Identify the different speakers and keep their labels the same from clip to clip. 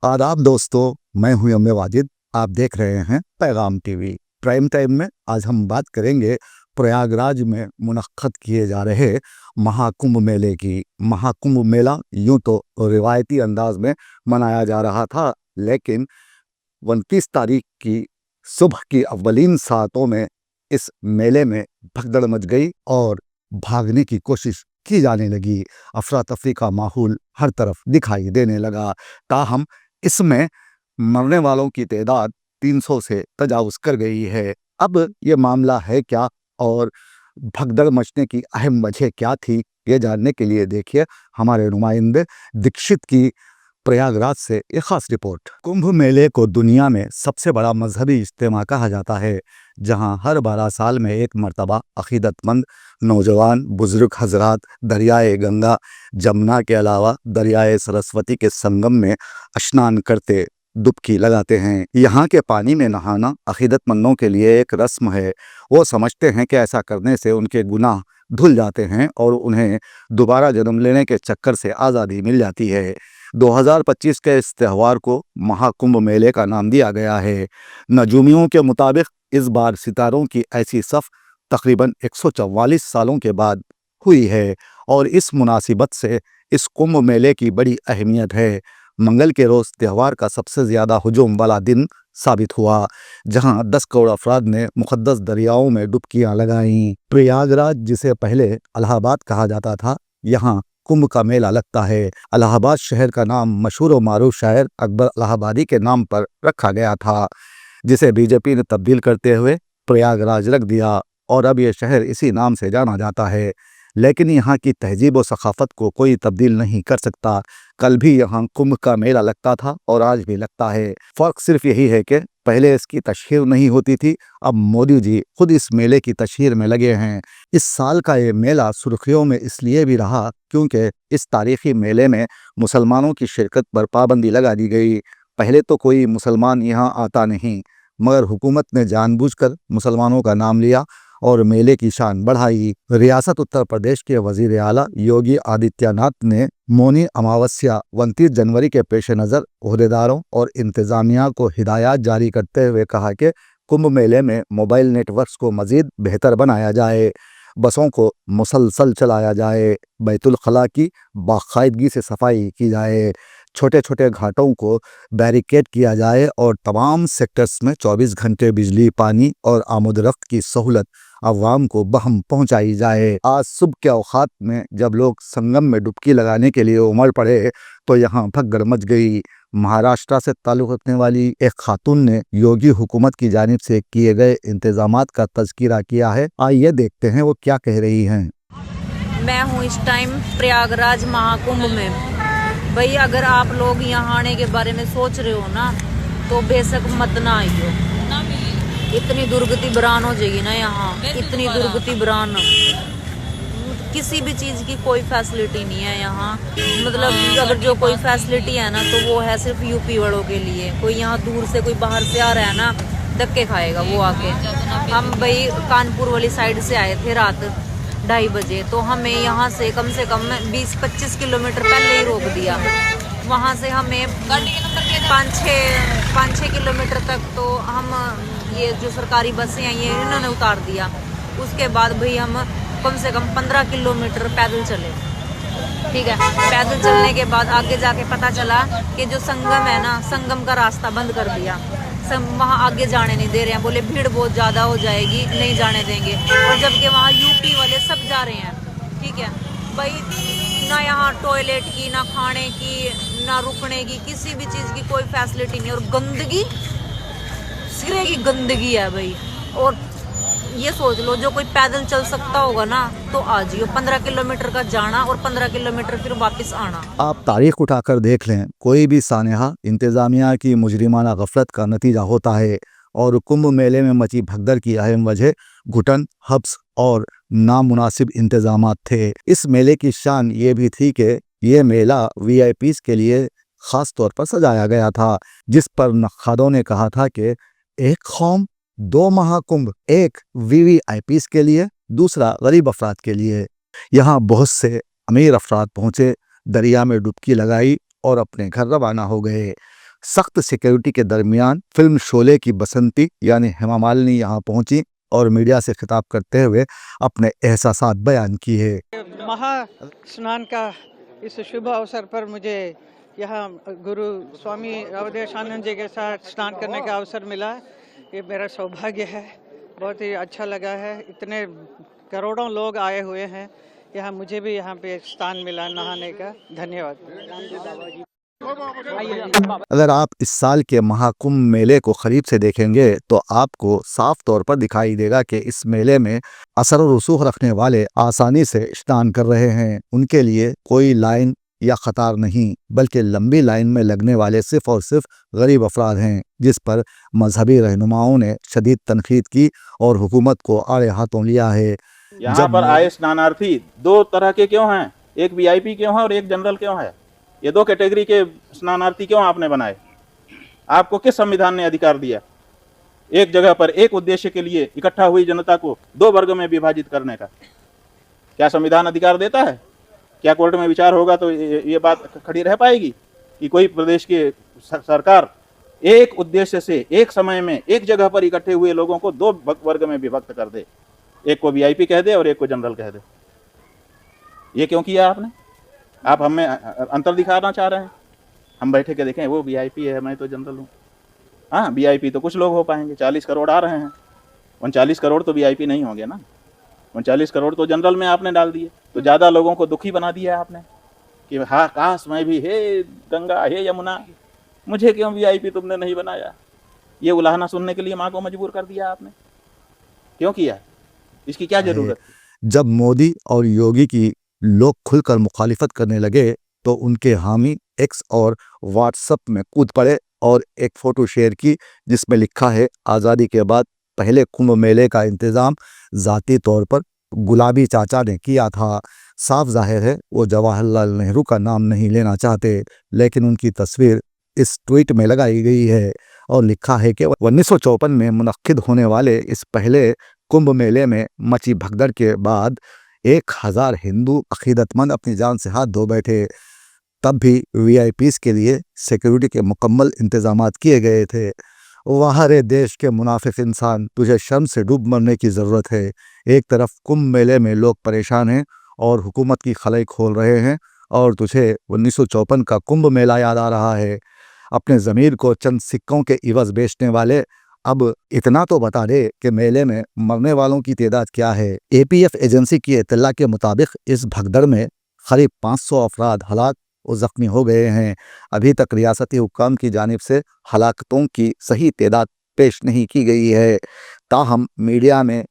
Speaker 1: आदाब दोस्तों, मैं हूं अम्मे वाजिद। आप देख रहे हैं पैगाम टीवी। प्राइम टाइम में आज हम बात करेंगे प्रयागराज में मुनक्कद किए जा रहे महाकुंभ मेले की। महाकुंभ मेला यूं तो रिवायती अंदाज में मनाया जा रहा था, लेकिन 29 तारीख की सुबह की अव्वलीन सातों में इस मेले में भगदड़ मच गई और भागने की कोशिश की जाने लगी। अफरा तफरी का माहौल हर तरफ दिखाई देने लगा। ताहम इसमें मरने वालों की तादाद 300 से तजावुज़ कर गई है। अब ये मामला है क्या और भगदड़ मचने की अहम वजह क्या थी, ये जानने के लिए देखिए हमारे नुमाइंदे दीक्षित की प्रयागराज से एक खास रिपोर्ट। कुंभ मेले को दुनिया में सबसे बड़ा मजहबी इज्तिमा कहा जाता है, जहां हर 12 साल में एक मर्तबा अकीदतमंद नौजवान बुजुर्ग हजरात दरियाए गंगा जमुना के अलावा दरियाए सरस्वती के संगम में स्नान करते डुबकी लगाते हैं। यहाँ के पानी में नहाना अकीदतमंदों के लिए एक रस्म है। वो समझते हैं कि ऐसा करने से उनके गुनाह धुल जाते हैं और उन्हें दोबारा जन्म लेने के चक्कर से आज़ादी मिल जाती है। 2025 के इस त्यौहार को महाकुंभ मेले का नाम दिया गया है। नजूमियों के मुताबिक इस बार सितारों की ऐसी सफ़ तकरीबन 144 सालों के बाद हुई है और इस मुनासिबत से इस कुंभ मेले की बड़ी अहमियत है। मंगल के रोज़ त्यौहार का सबसे ज़्यादा हुजूम वाला दिन साबित हुआ, जहां 10 करोड़ अफराद ने मुक़द्दस दरियाओं में डुबकियां लगाईं। प्रयागराज, जिसे पहले इलाहाबाद कहा जाता था, यहाँ कुंभ का मेला लगता है। इलाहाबाद शहर का नाम मशहूर व मारूफ शायर अकबर इलाहाबादी के नाम पर रखा गया था, जिसे बीजेपी ने तब्दील करते हुए प्रयागराज रख दिया और अब यह शहर इसी नाम से जाना जाता है। लेकिन यहाँ की तहजीब व सकाफ़त को कोई तब्दील नहीं कर सकता। कल भी यहाँ कुंभ का मेला लगता था और आज भी लगता है। फ़र्क सिर्फ यही है कि पहले इसकी तशहीर नहीं होती थी, अब मोदी जी खुद इस मेले की तशहीर में लगे हैं। इस साल का ये मेला सुर्खियों में इसलिए भी रहा क्योंकि इस तारीख़ी मेले में मुसलमानों की शिरकत पर पाबंदी लगा दी गई। पहले तो कोई मुसलमान यहाँ आता नहीं, मगर हुकूमत ने जानबूझकर मुसलमानों का नाम लिया और मेले की शान बढ़ाई। रियासत उत्तर प्रदेश के वजीर आला योगी आदित्यनाथ ने मौनी अमावस्या 29 जनवरी के पेश नज़र ओहदेदारों और इंतज़ामिया को हिदायत जारी करते हुए कहा कि कुंभ मेले में मोबाइल नेटवर्क्स को मज़ीद बेहतर बनाया जाए, बसों को मुसलसल चलाया जाए, बैतुल खला की बाकायदगी से सफाई की जाए, छोटे छोटे घाटों को बैरिकेड किया जाए और तमाम सेक्टर्स में 24 घंटे बिजली, पानी और आमदरफ्त की सहूलत अवाम को बहम पहुंचाई जाए। आज सुबह के औकात में जब लोग संगम में डुबकी लगाने के लिए उमड़ पड़े तो यहाँ भगदड़ मच गई। महाराष्ट्र से ताल्लुक़ रखने वाली एक खातून ने योगी हुकूमत की जानिब से किए गए इंतजामात का तज़किरा किया है। आइए देखते हैं वो क्या कह रही हैं।
Speaker 2: मैं हूँ इस टाइम प्रयागराज महाकुंभ में। भाई, अगर आप लोग यहाँ आने के बारे में सोच रहे हो ना, तो बेशक मत ना आइयो। इतनी दुर्गति बरान हो जाएगी ना यहाँ, इतनी दुर्गति बरान। किसी भी चीज़ की कोई फैसिलिटी नहीं है यहाँ। मतलब अगर जो कोई फैसिलिटी है ना, तो वो है सिर्फ यूपी वालों के लिए। कोई यहाँ दूर से, कोई बाहर से आ रहा है ना, धक्के खाएगा वो आके। हम भाई कानपुर वाली साइड से आए थे रात 2:30 बजे, तो हमें यहाँ से कम 20-25 किलोमीटर पहले ही रोक दिया। वहाँ से हमें 5-6 किलोमीटर तक तो हम ये जो सरकारी बसें हैं ये इन्होंने उतार दिया। उसके बाद भाई हम कम से कम 15 किलोमीटर पैदल चले। ठीक है, पैदल चलने के बाद आगे जाके पता चला कि जो संगम है ना, संगम का रास्ता बंद कर दिया। वहाँ आगे जाने नहीं दे रहे हैं, बोले भीड़ बहुत ज़्यादा हो जाएगी, नहीं जाने देंगे। और जबकि वहाँ यूपी वाले सब जा रहे हैं। ठीक है भाई, ना यहाँ टॉयलेट की, ना खाने की, ना रुकने की, किसी भी चीज़ की कोई फैसिलिटी नहीं। और गंदगी, सिरे की गंदगी है भाई। और ये सोच लो, जो कोई पैदल चल सकता होगा ना, तो आ जाइयो। 15 किलोमीटर का जाना और 15 किलोमीटर फिर वापस आना।
Speaker 1: आप तारीख उठाकर देख लें, कोई भी सानेहा इंतज़ामिया की मुजरिमाना गफलत का नतीजा होता है। और कुंभ मेले में मची भगदड़ की अहम वजह घुटन, हब्स और नामुनासिब इंतजामात थे। इस मेले की शान ये भी थी कि ये मेला VIPs के लिए ख़ास तौर पर सजाया गया था, जिस पर नक्खादों ने कहा था कि एक कौम 2 महाकुंभ, एक VVIPs के लिए, दूसरा गरीब अफराद के लिए। यहाँ बहुत से अमीर अफराद पहुँचे, दरिया में डुबकी लगाई और अपने घर रवाना हो गए। सख्त सिक्योरिटी के दरमियान फिल्म शोले की बसंती यानी हेमा मालिनी यहाँ पहुंची और मीडिया से खिताब करते हुए अपने एहसासात बयान किए।
Speaker 3: महा स्नान का इस शुभ अवसर पर मुझे यहाँ गुरु स्वामी अवधेशानंद जी के साथ स्नान करने का अवसर मिला। ये मेरा सौभाग्य है, बहुत ही अच्छा लगा है। इतने करोड़ों लोग आए हुए हैं यहाँ, मुझे भी यहाँ पे स्थान मिला नहाने का। धन्यवाद।
Speaker 1: अगर आप इस साल के महाकुंभ मेले को करीब से देखेंगे तो आपको साफ तौर पर दिखाई देगा कि इस मेले में असर और रसूख रखने वाले आसानी से स्नान कर रहे हैं। उनके लिए कोई लाइन या कतार नहीं, बल्कि लंबी लाइन में लगने वाले सिर्फ और सिर्फ गरीब अफराद हैं, जिस पर मजहबी रहनुमाओं ने शदीद तनकीद की और हुकूमत को आड़े हाथों लिया है।
Speaker 4: यहाँ पर आए स्नानार्थी दो तरह के क्यों हैं? एक वीआईपी क्यों है और एक जनरल क्यों है? ये दो कैटेगरी के स्नानार्थी क्यों आपने बनाए? आपको किस संविधान ने अधिकार दिया एक जगह पर एक उद्देश्य के लिए इकट्ठा हुई जनता को दो वर्ग में विभाजित करने का? क्या संविधान अधिकार देता है? क्या कोर्ट में विचार होगा तो ये बात खड़ी रह पाएगी कि कोई प्रदेश की सरकार एक उद्देश्य से एक समय में एक जगह पर इकट्ठे हुए लोगों को दो वर्ग में विभक्त कर दे, एक को वीआईपी कह दे और एक को जनरल कह दे? ये क्यों किया आपने? आप हमें अंतर दिखाना चाह रहे हैं? हम बैठे के देखें, वो वीआईपी है, मैं तो जनरल हूँ। हाँ, वीआईपी तो कुछ लोग हो पाएंगे, 40 करोड़ आ रहे हैं, 39 करोड़ तो वीआईपी नहीं होंगे ना। 39 करोड़ तो जनरल में आपने डाल दिए, तो ज़्यादा लोगों को दुखी बना दिया आपने कि हाँ काश मैं भी, हे गंगा हे यमुना, मुझे क्यों वीआईपी तुमने नहीं बनाया? ये उलाहना सुनने के लिए माँ को मजबूर कर दिया आपने। क्यों किया? इसकी क्या जरूरत?
Speaker 1: जब मोदी और योगी की लोग खुलकर मुखालिफत करने लगे तो उनके हामी एक्स और व्हाट्सएप में कूद पड़े और एक फोटो शेयर की जिसमें लिखा है, आज़ादी के बाद पहले कुंभ मेले का इंतज़ाम ज़ाती तौर पर गुलाबी चाचा ने किया था। साफ जाहिर है वो जवाहरलाल नेहरू का नाम नहीं लेना चाहते, लेकिन उनकी तस्वीर इस ट्वीट में लगाई गई है और लिखा है कि 1954 में मुनक्किद होने वाले इस पहले कुंभ मेले में मची भगदड़ के बाद 1000 हिंदू अकीदतमंद अपनी जान से हाथ धो बैठे। तब भी वीआईपीज़ के लिए सिक्योरिटी के मुकम्मल इंतजामात किए गए थे। वहाँ रे देश के मुनाफिक इंसान, तुझे शर्म से डूब मरने की ज़रूरत है। एक तरफ कुंभ मेले में लोग परेशान हैं और हुकूमत की खलाई खोल रहे हैं, और तुझे 1954 का कुंभ मेला याद आ रहा है। अपने ज़मीर को चंद सिक्कों के इवज़ बेचने वाले, अब इतना तो बता दे कि मेले में मरने वालों की तादाद क्या है। एपीएफ एजेंसी की इत्तला के मुताबिक इस भगदड़ में करीब 500 अफराद हलाक और ज़ख्मी हो गए हैं। अभी तक रियासती हुक्काम की जानिब से हलाकतों की सही तादाद पेश नहीं की गई है, ताहम मीडिया में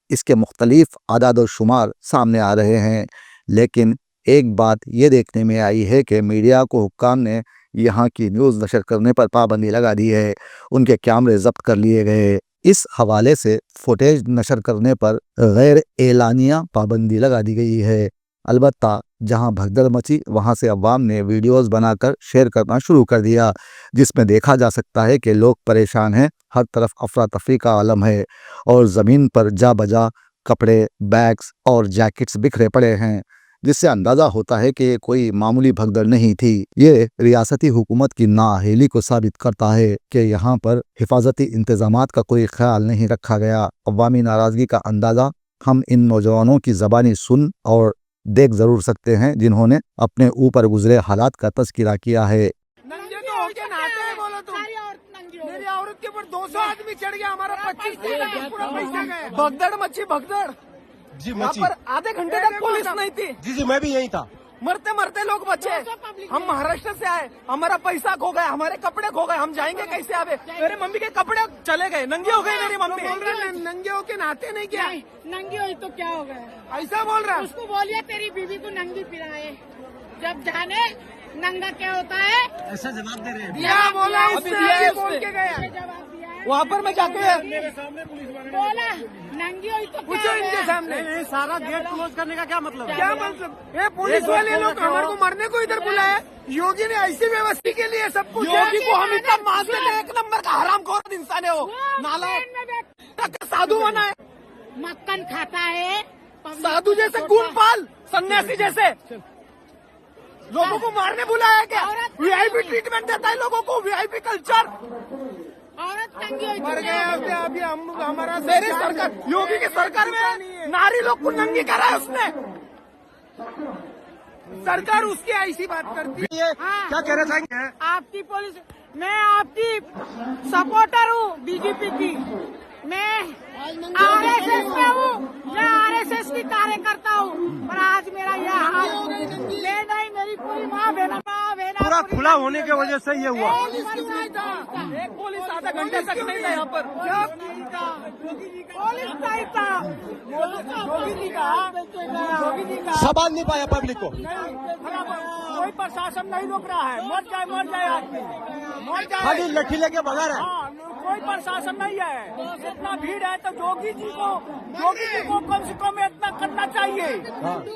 Speaker 1: इसके मुख्तलिफ आदाद और शुमार सामने आ रहे हैं। लेकिन एक बात ये देखने में आई है कि मीडिया को हुक्काम ने यहाँ की न्यूज़ नशर करने पर पाबंदी लगा दी है, उनके कैमरे जब्त कर लिए गए। इस हवाले से फुटेज नशर करने पर गैर एलानिया पाबंदी लगा दी गई है। अलबत्ता जहां भगदड़ मची वहां से अवाम ने वीडियोस बनाकर शेयर करना शुरू कर दिया, जिसमें देखा जा सकता है कि लोग परेशान हैं, हर तरफ अफरा तफरी का आलम है और ज़मीन पर जा बजा कपड़े, बैग्स और जैकेट्स बिखरे पड़े हैं, जिससे अंदाज़ा होता है कि ये कोई मामूली भगदड़ नहीं थी। ये रियासती हुकूमत की नाअहली को साबित करता है कि यहाँ पर हिफाजती इंतजामात का कोई ख्याल नहीं रखा गया। अवामी नाराज़गी का अंदाज़ा हम इन नौजवानों की ज़बानी सुन और देख ज़रूर सकते हैं, जिन्होंने अपने ऊपर गुजरे हालात का तज़किरा किया है।
Speaker 5: नंगे तो होके नहाते हैं, बोलो तुम। मेरी औरत के ऊपर 200 आदमी चढ़ गया, हमारा 25 पूरा पैसा गया। भगदड़ मची, भगदड़ जी मची। पर आधे घंटे तक पुलिस नहीं थी। जी मैं भी यही था। मरते मरते लोग बचे। हम महाराष्ट्र से आए, हमारा पैसा खो गया, हमारे कपड़े खो गए, हम जाएंगे कैसे? आवे मेरे मम्मी के कपड़े चले गए, नंगे हो गए मेरी मम्मी। बोल रहा नंगे होके नहाते नहीं क्या?
Speaker 6: नंगी हुई तो क्या हो गया?
Speaker 5: ऐसा बोल रहा।
Speaker 6: उसको बोलिए तेरी बीवी को नंगी पिलाए, जब जाने नंगा क्या होता है।
Speaker 5: ऐसा जवाब दे रहे हैं। दिया बोला, इसने बोल के गया।
Speaker 6: जवाब दिया है
Speaker 5: वहाँ पर मैं जाके
Speaker 6: बोला नंगी हुई तो
Speaker 5: पूछो
Speaker 6: क्या हो
Speaker 5: इनके
Speaker 6: गया?
Speaker 5: सामने। सारा गेट क्लोज करने का क्या मतलब? क्या मतलब? ये पुलिस वाले लोग हमारे को मरने को इधर बुलाया। योगी ने ऐसी व्यवस्था के लिए सब कुछ। योगी को हम इतना मानते थे, एक नंबर का हरामखोर इंसान है वो। नालायक साधु बना है,
Speaker 6: मक्खन खाता है,
Speaker 5: साधु जैसे गुणपाल, सन्यासी जैसे। लोगों को मारने बुलाया क्या? वीआईपी ट्रीटमेंट देता है लोगों को, वीआईपी कल्चर।
Speaker 6: औरत नंगी हुई
Speaker 5: मर
Speaker 6: थी।
Speaker 5: गए अभी हम, हमारा मेरी सरकार, योगी की सरकार में नारी लोग को नंगी करा है उसने। सरकार उसकी ऐसी बात करती है।
Speaker 6: हाँ।
Speaker 5: क्या कह रहे थे?
Speaker 6: आपकी पुलिस, मैं आपकी सपोर्टर हूँ बीजेपी की। मैं आरएसएस में हूँ, मैं आरएसएस की कार्यकर्ता हूँ, पर आज मेरा यह हाल ले नहीं, मेरी पूरी माँ बहना
Speaker 5: पूरा खुला होने की वजह से ये हुआ।
Speaker 6: एक
Speaker 5: पुलिस आधा घंटे तक नहीं था यहाँ पर।
Speaker 6: पुलिस नहीं था,
Speaker 5: योगी जी का
Speaker 7: संभाल नहीं पाया पब्लिक को।
Speaker 5: कोई प्रशासन नहीं रोक रहा है। मर जाए आदमी, मर जाए।
Speaker 7: खाली लठी लेके भगा रहा है।
Speaker 5: हाँ, कोई प्रशासन नहीं है। इतना भीड़ है तो योगी जी को कम से कम इतना करना चाहिए,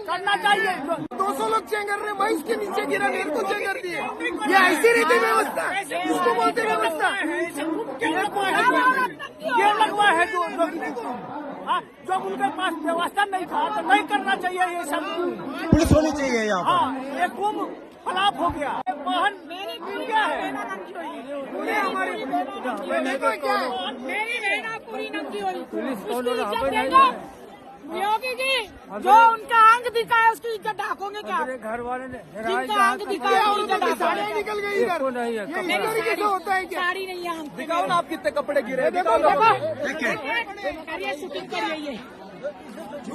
Speaker 5: करना चाहिए। 200 लोग चेंगर रहे, मैं इसके नीचे गिरा, मेरे को चेंगर दिए। ये ऐसी रीति व्यवस्था, इसको बोलते व्यवस्था। ये लगवा है जो जब उनके पास व्यवस्था नहीं था तो नहीं करना चाहिए ये सब।
Speaker 7: पुलिस होनी चाहिए यहाँ पर।
Speaker 5: हाँ, ये कुंभ खराब हो गया। वाहन मेरी क्या है? पूरे हमारी
Speaker 6: मेरी बहना पूरी नंगी हो रही। उसकी इज्जत देगा योगी जी, जो उनका अंग दिखा है उसकी इज्जत ढाकोगे क्या?
Speaker 5: घर वाले ने
Speaker 6: जिनका अंग दिखा है उसकी इज्जत ढाकोगे?
Speaker 5: निकल गई इधर। ये इस तरीके से होता है क्या?
Speaker 6: साड़ी नहीं है हम पे।
Speaker 5: दिखाओ ना आप कितने कपड़े गिरे। देखो
Speaker 6: करिए, शूटिंग करिए ये,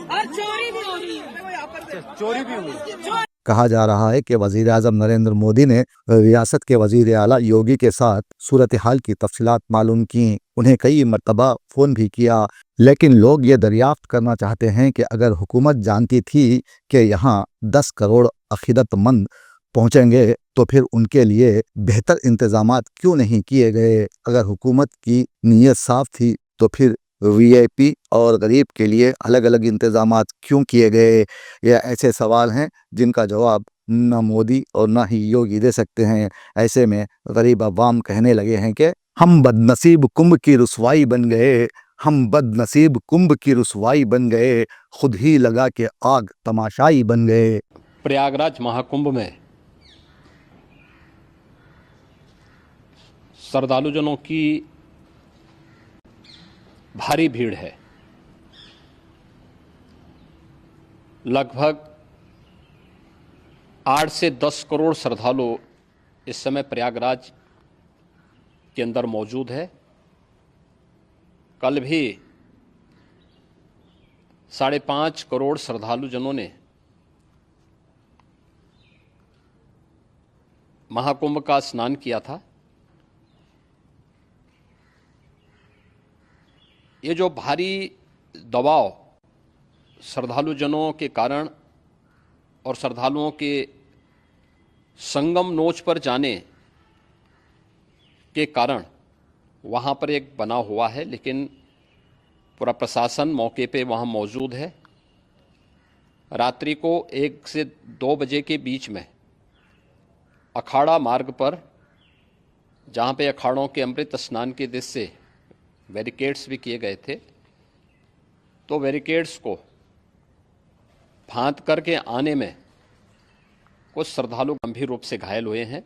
Speaker 6: और चोरी भी हो रही है।
Speaker 7: चोरी भी हुई।
Speaker 1: कहा जा रहा है कि वजीर आजम नरेंद्र मोदी ने रियासत के वजीर आला योगी के साथ सूरत हाल की तफसीलात मालूम की, उन्हें कई मरतबा फ़ोन भी किया, लेकिन लोग ये दरियाफ्त करना चाहते हैं कि अगर हुकूमत जानती थी कि यहाँ 10 करोड़ अक़ीदतमंद पहुँचेंगे तो फिर उनके लिए बेहतर इंतज़ामात क्यों नहीं किए गए? अगर हुकूमत की नीयत साफ थी तो फिर वीआईपी और गरीब के लिए अलग अलग इंतज़ामात क्यों किए गए? ये ऐसे सवाल हैं जिनका जवाब न मोदी और न ही योगी दे सकते हैं। ऐसे में गरीब अवाम कहने लगे हैं कि हम बदनसीब कुंभ की रुसवाई बन गए, हम बदनसीब कुंभ की रुसवाई बन गए, खुद ही लगा के आग तमाशाई बन गए।
Speaker 8: प्रयागराज महाकुंभ में श्रद्धालुजनों की भारी भीड़ है। लगभग 8 से 10 करोड़ श्रद्धालु इस समय प्रयागराज के अंदर मौजूद है। कल भी 5.5 करोड़ श्रद्धालुजनों ने महाकुंभ का स्नान किया था। ये जो भारी दबाव श्रद्धालुजनों के कारण और श्रद्धालुओं के संगम नोच पर जाने के कारण वहाँ पर एक बना हुआ है, लेकिन पूरा प्रशासन मौके पे वहाँ मौजूद है। रात्रि को 1 से 2 बजे के बीच में अखाड़ा मार्ग पर, जहाँ पे अखाड़ों के अमृत स्नान के दृश्य से बैरिकेड्स भी किए गए थे, तो बैरिकेड्स को फांद करके आने में कुछ श्रद्धालु गंभीर रूप से घायल हुए हैं।